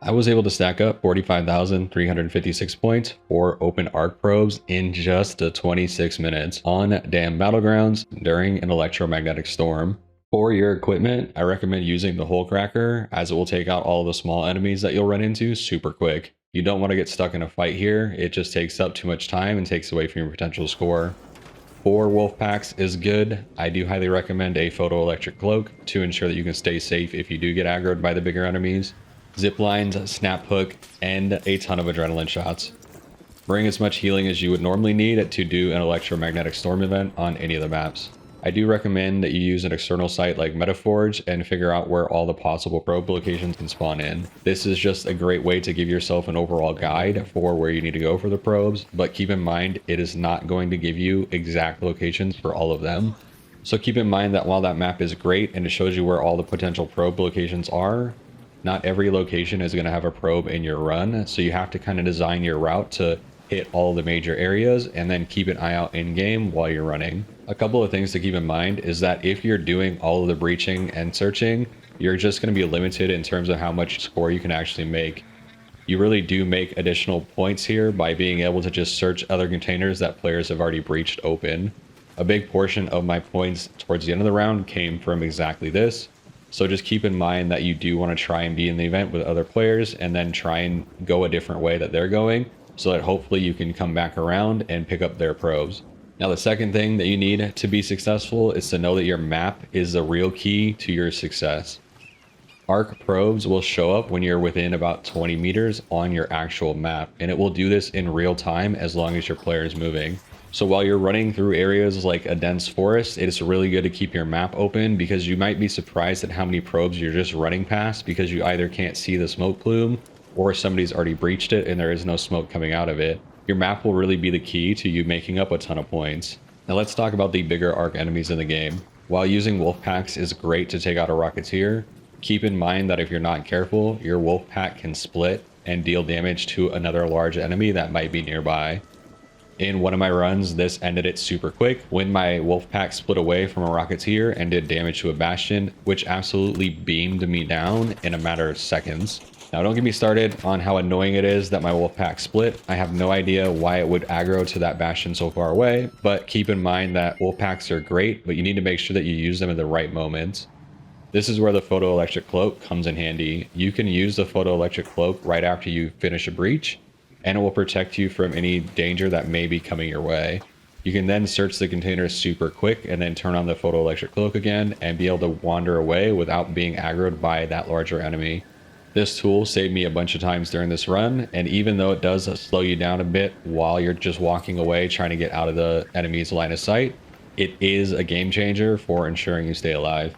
I was able to stack up 45,356 points for open arc probes in just 26 minutes on damn battlegrounds during an electromagnetic storm. For your equipment, I recommend using the hole cracker, as it will take out all the small enemies that you'll run into super quick. You don't want to get stuck in a fight here, it just takes up too much time and takes away from your potential score. 4 wolf packs is good. I do highly recommend a Photoelectric Cloak to ensure that you can stay safe if you do get aggroed by the bigger enemies. Zip lines, snap hook, and a ton of adrenaline shots. Bring as much healing as you would normally need to do an electromagnetic storm event on any of the maps. I do recommend that you use an external site like Metaforge and figure out where all the possible probe locations can spawn in. This is just a great way to give yourself an overall guide for where you need to go for the probes, but keep in mind it is not going to give you exact locations for all of them. So keep in mind that while that map is great and it shows you where all the potential probe locations are, not every location is going to have a probe in your run, so you have to kind of design your route to hit all the major areas and then keep an eye out in game while you're running. A couple of things to keep in mind is that if you're doing all of the breaching and searching, you're just going to be limited in terms of how much score you can actually make. You really do make additional points here by being able to just search other containers that players have already breached open. A big portion of my points towards the end of the round came from exactly this. So just keep in mind that you do want to try and be in the event with other players and then try and go a different way that they're going, so that hopefully you can come back around and pick up their probes. Now, the second thing that you need to be successful is to know that your map is the real key to your success. Arc probes will show up when you're within about 20 meters on your actual map, and it will do this in real time as long as your player is moving. So while you're running through areas like a dense forest, it is really good to keep your map open, because you might be surprised at how many probes you're just running past because you either can't see the smoke plume or somebody's already breached it and there is no smoke coming out of it. Your map will really be the key to you making up a ton of points. Now let's talk about the bigger arc enemies in the game. While using wolf packs is great to take out a rocketeer, keep in mind that if you're not careful, your wolf pack can split and deal damage to another large enemy that might be nearby. In one of my runs, this ended it super quick when my wolf pack split away from a rocketeer and did damage to a bastion, which absolutely beamed me down in a matter of seconds. Now, don't get me started on how annoying it is that my wolf pack split. I have no idea why it would aggro to that bastion so far away, but keep in mind that wolf packs are great, but you need to make sure that you use them in the right moments. This is where the Photoelectric Cloak comes in handy. You can use the Photoelectric Cloak right after you finish a breach, and it will protect you from any danger that may be coming your way. You can then search the container super quick and then turn on the Photoelectric Cloak again and be able to wander away without being aggroed by that larger enemy. This tool saved me a bunch of times during this run, and even though it does slow you down a bit while you're just walking away trying to get out of the enemy's line of sight, it is a game changer for ensuring you stay alive.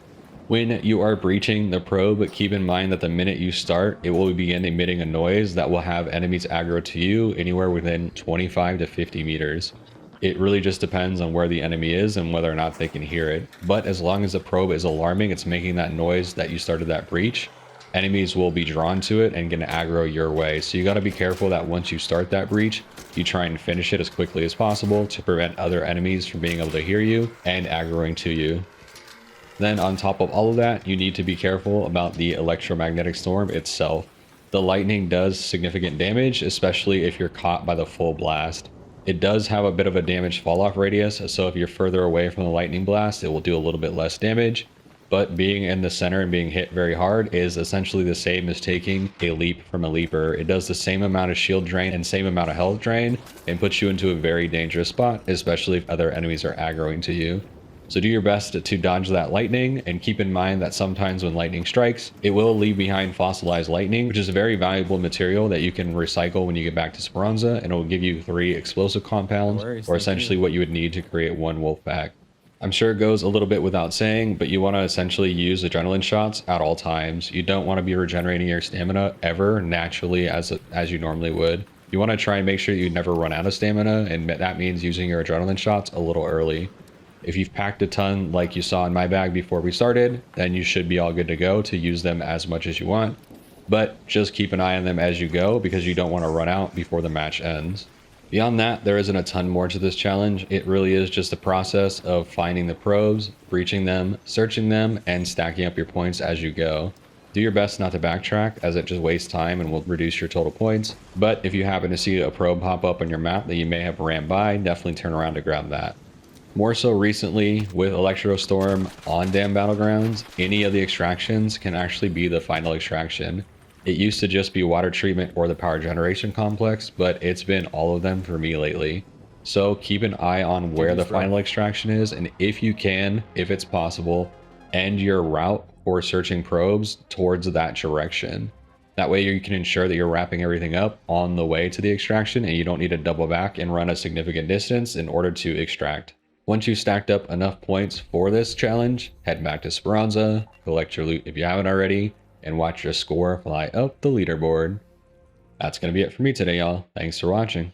When you are breaching the probe, keep in mind that the minute you start, it will begin emitting a noise that will have enemies aggro to you anywhere within 25 to 50 meters. It really just depends on where the enemy is and whether or not they can hear it. But as long as the probe is alarming, it's making that noise that you started that breach, enemies will be drawn to it and gonna aggro your way. So you gotta be careful that once you start that breach, you try and finish it as quickly as possible to prevent other enemies from being able to hear you and aggroing to you. Then on top of all of that, you need to be careful about the electromagnetic storm itself. The lightning does significant damage, especially if you're caught by the full blast. It does have a bit of a damage fall off radius, so if you're further away from the lightning blast, it will do a little bit less damage. But being in the center and being hit very hard is essentially the same as taking a leap from a leaper. It does the same amount of shield drain and same amount of health drain and puts you into a very dangerous spot, especially if other enemies are aggroing to you. So do your best to dodge that lightning, and keep in mind that sometimes when lightning strikes, it will leave behind fossilized lightning, which is a very valuable material that you can recycle when you get back to Speranza, and it will give you 3 explosive compounds, or essentially what you would need to create 1 wolf pack. I'm sure it goes a little bit without saying, but you want to essentially use adrenaline shots at all times. You don't want to be regenerating your stamina ever naturally as you normally would. You want to try and make sure you never run out of stamina, and that means using your adrenaline shots a little early. If you've packed a ton like you saw in my bag before we started, then you should be all good to go to use them as much as you want. But just keep an eye on them as you go, because you don't want to run out before the match ends. Beyond that, there isn't a ton more to this challenge. It really is just a process of finding the probes, breaching them, searching them, and stacking up your points as you go. Do your best not to backtrack, as it just wastes time and will reduce your total points. But if you happen to see a probe pop up on your map that you may have ran by, definitely turn around to grab that. More so recently, with Electrostorm on Dam Battlegrounds, any of the extractions can actually be the final extraction. It used to just be water treatment or the power generation complex, but it's been all of them for me lately. So keep an eye on where the final extraction is, and if you can, if it's possible, end your route for searching probes towards that direction. That way you can ensure that you're wrapping everything up on the way to the extraction, and you don't need to double back and run a significant distance in order to extract. Once you've stacked up enough points for this challenge, head back to Speranza, collect your loot if you haven't already, and watch your score fly up the leaderboard. That's going to be it for me today, y'all. Thanks for watching.